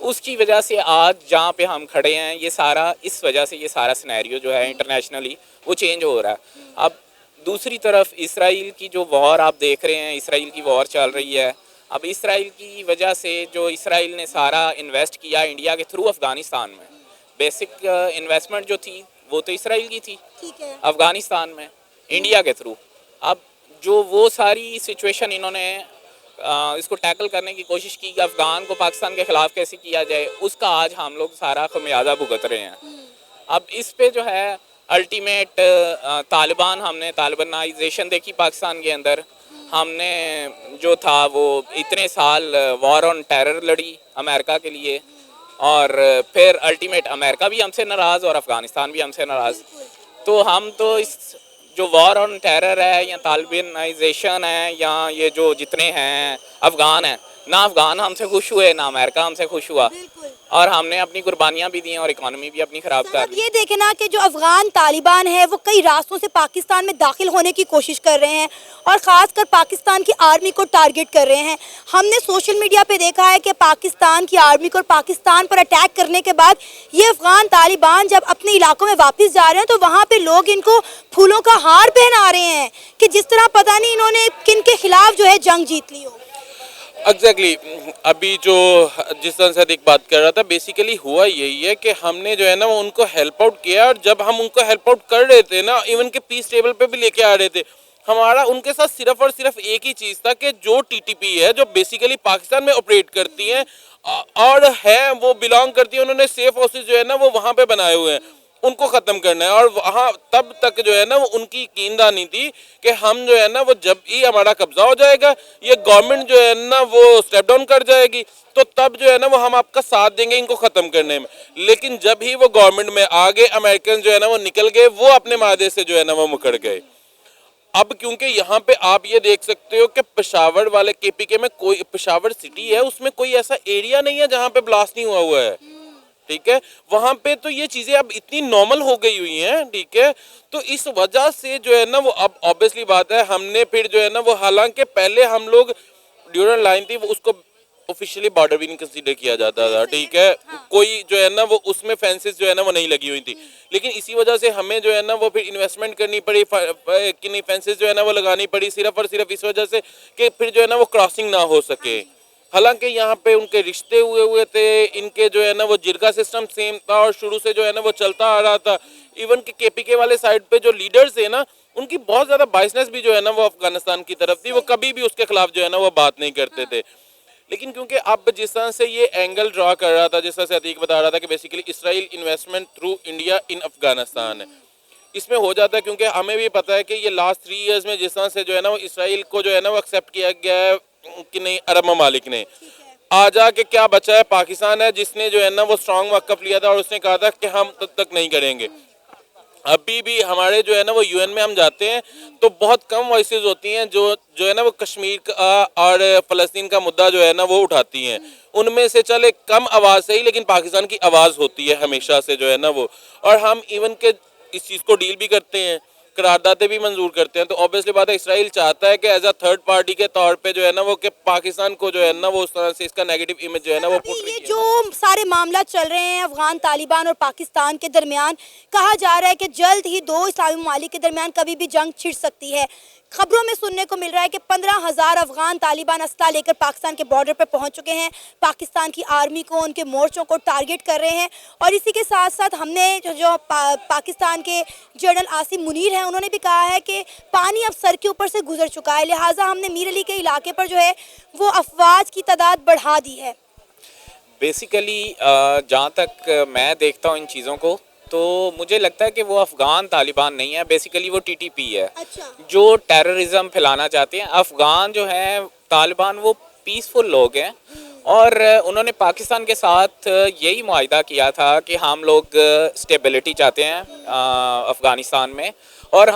اس کی وجہ سے آج جہاں پہ ہم کھڑے ہیں یہ سارا اس وجہ سے یہ سارا سینیریو جو ہے انٹرنیشنلی وہ چینج ہو رہا ہے. اب دوسری طرف اسرائیل کی جو وار آپ دیکھ رہے ہیں, اسرائیل کی وار چل رہی ہے. اب اسرائیل کی وجہ سے جو اسرائیل نے سارا انویسٹ کیا انڈیا کے تھرو افغانستان میں, بیسک انویسٹمنٹ جو تھی وہ تو اسرائیل کی تھی افغانستان میں انڈیا کے تھرو. اب جو وہ ساری سچویشن انہوں نے اس کو ٹیکل کرنے کی کوشش کی کہ افغان کو پاکستان کے خلاف کیسے کیا جائے, اس کا آج ہم لوگ سارا خمیازہ بھگت رہے ہیں. اب اس پہ جو ہے الٹیمیٹ طالبان, ہم نے طالبانائزیشن دیکھی پاکستان کے اندر, ہم نے جو تھا وہ اتنے سال وار آن ٹیرر لڑی امریکہ کے لیے, اور پھر الٹیمیٹ امریکہ بھی ہم سے ناراض اور افغانستان بھی ہم سے ناراض. تو ہم تو اس جو وار آن ٹیرر ہے یا طالبانائزیشن ہے یا یہ جو جتنے ہیں افغان ہیں, نہ افغان ہم سے خوش ہوئے نہ امریکہ ہم سے خوش ہوا, اور ہم نے اپنی قربانیاں بھی دی اور اکانومی بھی اپنی خراب کر لی. یہ دیکھیں نا کہ جو افغان طالبان ہیں وہ کئی راستوں سے پاکستان میں داخل ہونے کی کوشش کر رہے ہیں اور خاص کر پاکستان کی آرمی کو ٹارگٹ کر رہے ہیں. ہم نے سوشل میڈیا پہ دیکھا ہے کہ پاکستان کی آرمی کو اور پاکستان پر اٹیک کرنے کے بعد یہ افغان طالبان جب اپنے علاقوں میں واپس جا رہے ہیں تو وہاں پہ لوگ ان کو پھولوں کا ہار پہنا رہے ہیں کہ جس طرح پتہ نہیں انہوں نے کن کے خلاف جو ہے جنگ جیت لی ہو. ایگزیکٹلی ابھی جو جس طرح سے ایک بات کر رہا تھا, بیسیکلی ہوا یہی ہے کہ ہم نے جو ہے نا وہ ان کو ہیلپ آؤٹ کیا, اور جب ہم ان کو ہیلپ آؤٹ کر رہے تھے نا, ایون کہ پیس ٹیبل پہ بھی لے کے آ رہے تھے, ہمارا ان کے ساتھ صرف اور صرف ایک ہی چیز تھا کہ جو ٹی ٹی پی ہے جو بیسیکلی پاکستان میں آپریٹ کرتی ہیں اور ہے وہ بلانگ کرتی ہیں, انہوں نے سیف ہاؤسز جو ہے نا وہ وہاں پہ بنائے ہوئے ہیں, ان کو ختم کرنا ہے. اور وہاں تب تک جو ہے نا وہ ان کی یقیندانی تھی کہ ہم جو ہے نا وہ جب ہی ہمارا قبضہ ہو جائے گا, یہ گورنمنٹ جو ہے نا وہ اسٹیپ ڈاؤن کر جائے گی, تو تب جو ہے نا وہ ہم آپ کا ساتھ دیں گے ان کو ختم کرنے میں. لیکن جب ہی وہ گورنمنٹ میں آگے امریکن جو ہے نا وہ نکل گئے, وہ اپنے معاہدے سے جو ہے نا وہ مکر گئے. اب کیونکہ یہاں پہ آپ یہ دیکھ سکتے ہو کہ پشاور والے کے پی کے میں کوئی, پشاور سٹی ہے اس میں کوئی ایسا ایریا نہیں ہے جہاں پہ بلاسٹ نہیں ہوا ہے, ٹھیک ہے, وہاں پہ تو یہ چیزیں اب اتنی نارمل ہو گئی ہوئی ہیں, ٹھیک ہے. تو اس وجہ سے جو ہے نا وہ اب آبویسلی بات ہے, ہم نے پھر جو ہے نا وہ, حالانکہ پہلے ہم لوگ ڈیورنٹ لائن تھی وہ اس کو آفیشیلی بارڈر بھی نہیں کنسیڈر کیا جاتا تھا, ٹھیک ہے, کوئی جو ہے نا وہ اس میں فینسز جو ہے نا وہ نہیں لگی ہوئی تھی, لیکن اسی وجہ سے ہمیں جو ہے نا وہ پھر انویسٹمنٹ کرنی پڑی, کہ فینسز جو ہے نا وہ لگانی پڑی, صرف اور صرف اس وجہ سے کہ پھر جو ہے نا وہ کراسنگ نہ ہو سکے. حالانکہ یہاں پہ ان کے رشتے ہوئے تھے, ان کے جو ہے نا وہ جرگا سسٹم سیم تھا اور شروع سے جو ہے نا وہ چلتا آ رہا تھا. ایون کہ کے پی کے والے سائڈ پہ جو لیڈرز ہیں نا, ان کی بہت زیادہ بائسنس بھی جو ہے نا وہ افغانستان کی طرف تھی, وہ کبھی بھی اس کے خلاف جو ہے نا وہ بات نہیں کرتے تھے. لیکن کیونکہ اب جس طرح سے یہ اینگل ڈرا کر رہا تھا, جس طرح سے عتیق بتا رہا تھا کہ بیسیکلی اسرائیل انویسٹمنٹ تھرو انڈیا ان افغانستان ہے, اس میں ہو جاتا ہے کیونکہ ہمیں بھی پتا ہے کہ یہ لاسٹ 3 ایئرز میں جس طرح سے جو ہے نا وہ اسرائیل کو جو ہے نا وہ ایکسیپٹ کیا گیا ہے کہ نہیں عرب ممالک نے, آ جا کے کیا بچا ہے, پاکستان ہے جس نے جو ہے نا وہ اسٹرانگ موقف لیا تھا اور اس نے کہا تھا کہ ہم تب تک نہیں کریں گے. ابھی بھی ہمارے جو ہے نا وہ یو این میں ہم جاتے ہیں تو بہت کم وائسز ہوتی ہیں جو ہے نا وہ کشمیر کا اور فلسطین کا مدعا جو ہے نا وہ اٹھاتی ہیں, ان میں سے چلے کم آواز سے ہی لیکن پاکستان کی آواز ہوتی ہے ہمیشہ سے جو ہے نا وہ, اور ہم ایون کہ اس چیز کو ڈیل بھی کرتے ہیں, قراردادیں بھی منظور کرتے ہیں. تو obviously بات ہے اسرائیل چاہتا ہے کہ ایز اے تھرڈ پارٹی کے طور پہ جو ہے نا وہ کہ پاکستان کو جو ہے نا وہ اس طرح سے اس کا نیگیٹو امیج جو ہے نا وہ پورٹری یہ جو سارے معاملات چل رہے ہیں افغان طالبان اور پاکستان کے درمیان, کہا جا رہا ہے کہ جلد ہی 2 اسلامی ممالک کے درمیان کبھی بھی جنگ چھڑ سکتی ہے. خبروں میں سننے کو مل رہا ہے کہ 15,000 افغان طالبان اسلحہ لے کر پاکستان کے بارڈر پر پہنچ چکے ہیں, پاکستان کی آرمی کو ان کے مورچوں کو ٹارگٹ کر رہے ہیں. اور اسی کے ساتھ ساتھ ہم نے جو پاکستان کے جنرل عاصم منیر ہیں انہوں نے بھی کہا ہے کہ پانی اب سر کے اوپر سے گزر چکا ہے, لہٰذا ہم نے میر علی کے علاقے پر جو ہے وہ افواج کی تعداد بڑھا دی ہے. بیسیکلی جہاں تک میں دیکھتا ہوں ان چیزوں کو تو مجھے لگتا ہے کہ وہ افغان طالبان نہیں ہے, بیسیکلی وہ ٹی ٹی پی ہے جو ٹیررزم پھیلانا چاہتے ہیں. افغان جو ہیں طالبان وہ پیسفل لوگ ہیں اور انہوں نے پاکستان کے ساتھ یہی معاہدہ کیا تھا کہ ہم لوگ اسٹیبلٹی چاہتے ہیں افغانستان میں, اور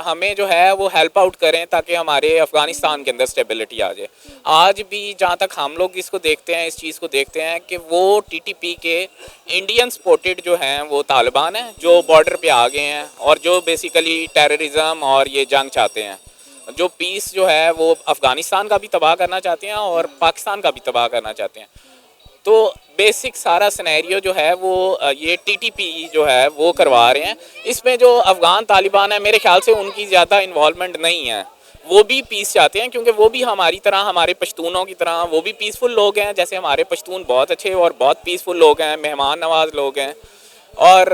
ہمیں جو ہے وہ ہیلپ آؤٹ کریں تاکہ ہمارے افغانستان کے اندر اسٹیبلٹی آ جائے. آج بھی جہاں تک ہم لوگ اس کو دیکھتے ہیں, اس چیز کو دیکھتے ہیں کہ وہ ٹی ٹی پی کے انڈین سپورٹڈ جو ہیں وہ طالبان ہیں جو بارڈر پہ آ گئے ہیں اور جو بیسیکلی ٹیررزم اور یہ جنگ چاہتے ہیں, جو پیس جو ہے وہ افغانستان کا بھی تباہ کرنا چاہتے ہیں اور پاکستان کا بھی تباہ کرنا چاہتے ہیں. تو بیسک سارا سنیریو جو ہے وہ یہ ٹی ٹی پی جو ہے وہ کروا رہے ہیں. اس میں جو افغان طالبان ہیں میرے خیال سے ان کی زیادہ انوالومنٹ نہیں ہے. وہ بھی پیس چاہتے ہیں کیونکہ وہ بھی ہماری طرح, ہمارے پشتونوں کی طرح وہ بھی پیسفل لوگ ہیں. جیسے ہمارے پشتون بہت اچھے اور بہت پیسفل لوگ ہیں, مہمان نواز لوگ ہیں. اور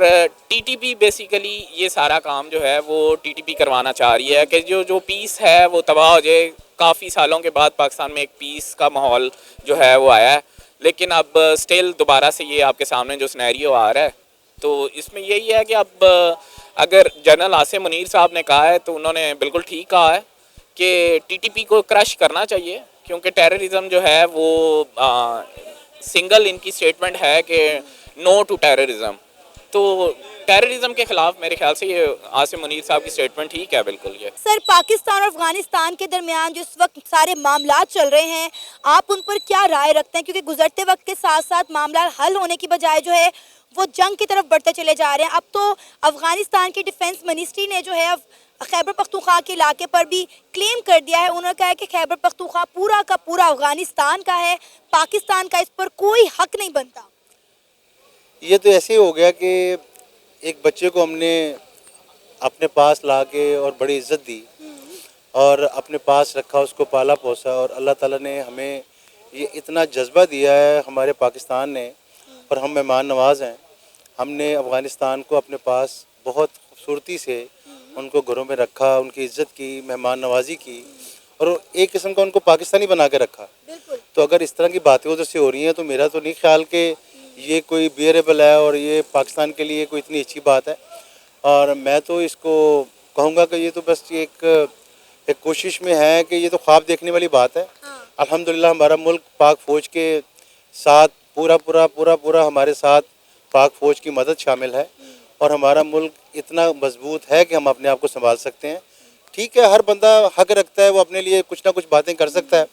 ٹی ٹی پی بیسیکلی یہ سارا کام جو ہے وہ ٹی ٹی پی کروانا چاہ رہی ہے کہ جو پیس ہے وہ تباہ ہو جائے. کافی سالوں کے بعد پاکستان میں ایک پیس کا ماحول جو ہے وہ آیا ہے, لیکن اب سٹل دوبارہ سے یہ آپ کے سامنے جو سنیریو آ رہا ہے تو اس میں یہی ہے کہ اب اگر جنرل عاصم منیر صاحب نے کہا ہے تو انہوں نے بالکل ٹھیک کہا ہے کہ ٹی ٹی پی کو کرش کرنا چاہیے, کیونکہ ٹیررزم جو ہے وہ سنگل ان کی سٹیٹمنٹ ہے کہ نو ٹو ٹیررزم. تو ٹیررزم کے خلاف میرے خیال سے یہ عاصم منیر صاحب کی سٹیٹمنٹ ٹھیک ہے بالکل. یہ سر, پاکستان اور افغانستان کے درمیان جو اس وقت سارے معاملات چل رہے ہیں آپ ان پر کیا رائے رکھتے ہیں؟ کیونکہ گزرتے وقت کے ساتھ ساتھ معاملات حل ہونے کی بجائے جو ہے وہ جنگ کی طرف بڑھتے چلے جا رہے ہیں. اب تو افغانستان کی ڈیفنس منسٹری نے جو ہے خیبر پختونخوا کے علاقے پر بھی کلیم کر دیا ہے. انہوں نے کہا ہے کہ خیبر پختونخوا پورا کا پورا افغانستان کا ہے, پاکستان کا اس پر کوئی حق نہیں بنتا. یہ تو ایسے ہی ہو گیا کہ ایک بچے کو ہم نے اپنے پاس لا کے اور بڑی عزت دی اور اپنے پاس رکھا, اس کو پالا پوسا, اور اللہ تعالیٰ نے ہمیں یہ اتنا جذبہ دیا ہے ہمارے پاکستان نے, اور ہم مہمان نواز ہیں. ہم نے افغانستان کو اپنے پاس بہت خوبصورتی سے ان کو گھروں میں رکھا, ان کی عزت کی, مہمان نوازی کی, اور ایک قسم کا ان کو پاکستانی بنا کے رکھا. تو اگر اس طرح کی باتیں ادھر سے ہو رہی ہیں تو میرا تو نہیں خیال کہ یہ کوئی بیئریبل ہے اور یہ پاکستان کے لیے کوئی اتنی اچھی بات ہے. اور میں تو اس کو کہوں گا کہ یہ تو بس ایک کوشش میں ہے کہ یہ تو خواب دیکھنے والی بات ہے. الحمدللہ ہمارا ملک پاک فوج کے ساتھ پورا ہمارے ساتھ پاک فوج کی مدد شامل ہے, اور ہمارا ملک اتنا مضبوط ہے کہ ہم اپنے آپ کو سنبھال سکتے ہیں. ٹھیک ہے, ہر بندہ حق رکھتا ہے, وہ اپنے لیے کچھ نہ کچھ باتیں کر سکتا ہے,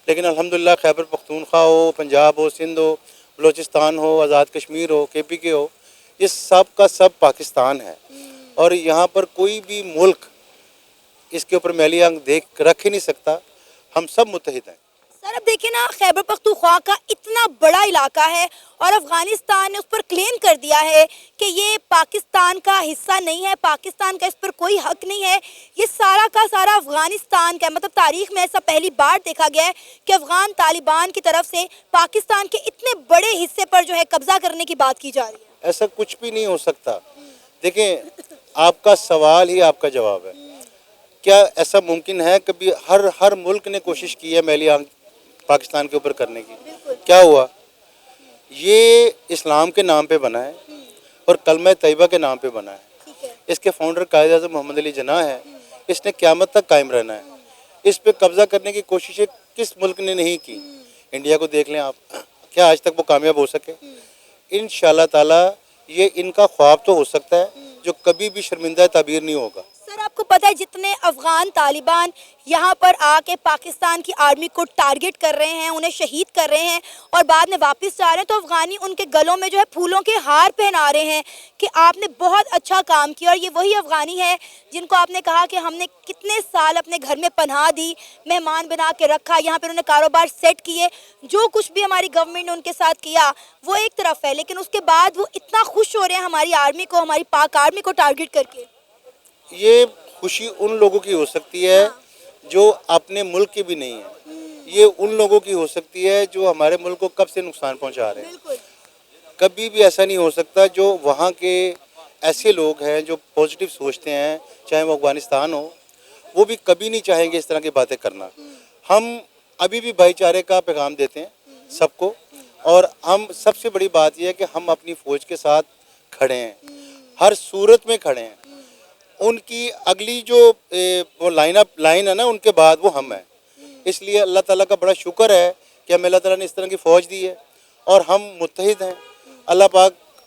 لیکن الحمدللہ خیبر پختونخوا ہو, پنجاب ہو, سندھ ہو, بلوچستان ہو, آزاد کشمیر ہو, کے پی کے ہو, یہ سب کا سب پاکستان ہے. اور یہاں پر کوئی بھی ملک اس کے اوپر میلی آنکھ دیکھ رکھ ہی نہیں سکتا. ہم سب متحد ہیں. سر اب دیکھیں نا, خیبر پختونخوا کا اتنا بڑا علاقہ ہے اور افغانستان نے اس پر کلیم کر دیا ہے کہ یہ پاکستان کا حصہ نہیں ہے, پاکستان کا اس پر کوئی حق نہیں ہے, یہ سارا کا سارا افغانستان کا ہے. مطلب تاریخ میں ایسا پہلی بار دیکھا گیا ہے کہ افغان طالبان کی طرف سے پاکستان کے اتنے بڑے حصے پر جو ہے قبضہ کرنے کی بات کی جا رہی ہے. ایسا کچھ بھی نہیں ہو سکتا. دیکھیں, آپ کا سوال ہی آپ کا جواب ہے. کیا ایسا ممکن ہے کبھی ہر ملک نے کوشش کی ہے میلی آنکھ پاکستان کے اوپر کرنے کی؟ کیا ہوا؟ یہ اسلام کے نام پہ بنا ہے اور کلمہ طیبہ کے نام پہ بنا ہے. اس کے فاؤنڈر قائد اعظم محمد علی جناح ہے. اس نے قیامت تک قائم رہنا ہے. اس پہ قبضہ کرنے کی کوششیں کس ملک نے نہیں کی؟ انڈیا کو دیکھ لیں آپ, کیا آج تک وہ کامیاب ہو سکے؟ انشاءاللہ تعالی یہ ان کا خواب تو ہو سکتا ہے جو کبھی بھی شرمندہ تعبیر نہیں ہوگا. سر آپ کو پتہ ہے جتنے افغان طالبان یہاں پر آ کے پاکستان کی آرمی کو ٹارگٹ کر رہے ہیں, انہیں شہید کر رہے ہیں اور بعد میں واپس جا رہے ہیں, تو افغانی ان کے گلوں میں جو ہے پھولوں کے ہار پہنا رہے ہیں کہ آپ نے بہت اچھا کام کیا. اور یہ وہی افغانی ہے جن کو آپ نے کہا کہ ہم نے کتنے سال اپنے گھر میں پناہ دی, مہمان بنا کے رکھا, یہاں پہ انہوں نے کاروبار سیٹ کیے. جو کچھ بھی ہماری گورنمنٹ نے ان کے ساتھ کیا وہ ایک طرف ہے, لیکن اس کے بعد وہ اتنا خوش ہو رہے ہیں ہماری آرمی کو, ہماری پاک آرمی کو ٹارگٹ کر کے. یہ خوشی ان لوگوں کی ہو سکتی ہے جو اپنے ملک کی بھی نہیں ہے. یہ ان لوگوں کی ہو سکتی ہے جو ہمارے ملک کو کب سے نقصان پہنچا رہے ہیں. کبھی بھی ایسا نہیں ہو سکتا. جو وہاں کے ایسے لوگ ہیں جو پازیٹیو سوچتے ہیں, چاہے وہ افغانستان ہو, وہ بھی کبھی نہیں چاہیں گے اس طرح کی باتیں کرنا. ہم ابھی بھی بھائی چارے کا پیغام دیتے ہیں سب کو, اور ہم سب سے بڑی بات یہ ہے کہ ہم اپنی فوج کے ساتھ کھڑے ہیں, ہر صورت میں کھڑے ہیں. ان کی اگلی جو وہ لائن ہے نا, ان کے بعد وہ ہم ہیں. اس لیے اللہ تعالیٰ کا بڑا شکر ہے کہ ہمیں اللہ تعالیٰ نے اس طرح کی فوج دی ہے اور ہم متحد ہیں. اللہ پاک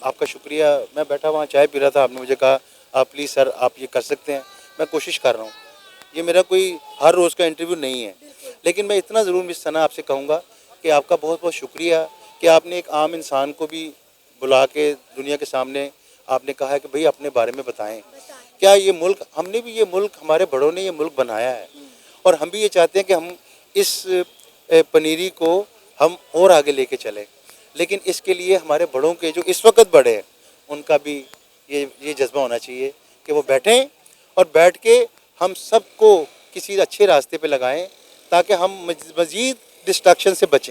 آپ کا شکریہ. میں بیٹھا وہاں چائے پی رہا تھا, آپ نے مجھے کہا آپ پلیز سر آپ یہ کر سکتے ہیں. میں کوشش کر رہا ہوں. یہ میرا کوئی ہر روز کا انٹرویو نہیں ہے, لیکن میں اتنا ضرور مس ثنا آپ سے کہوں گا کہ آپ کا بہت بہت شکریہ کہ آپ نے ایک عام انسان کو بھی بلا کے دنیا کے سامنے آپ نے کہا ہے کہ بھئی اپنے بارے میں بتائیں. کیا یہ ملک, ہم نے بھی یہ ملک, ہمارے بڑوں نے یہ ملک بنایا ہے, اور ہم بھی یہ چاہتے ہیں کہ ہم اس پنیری کو ہم اور آگے لے کے چلیں, لیکن اس کے لیے ہمارے بڑوں کے جو اس وقت بڑے ہیں ان کا بھی یہ جذبہ ہونا چاہیے کہ وہ بیٹھیں اور بیٹھ کے ہم سب کو کسی اچھے راستے پہ لگائیں تاکہ ہم مزید ڈسٹریکشن سے بچیں.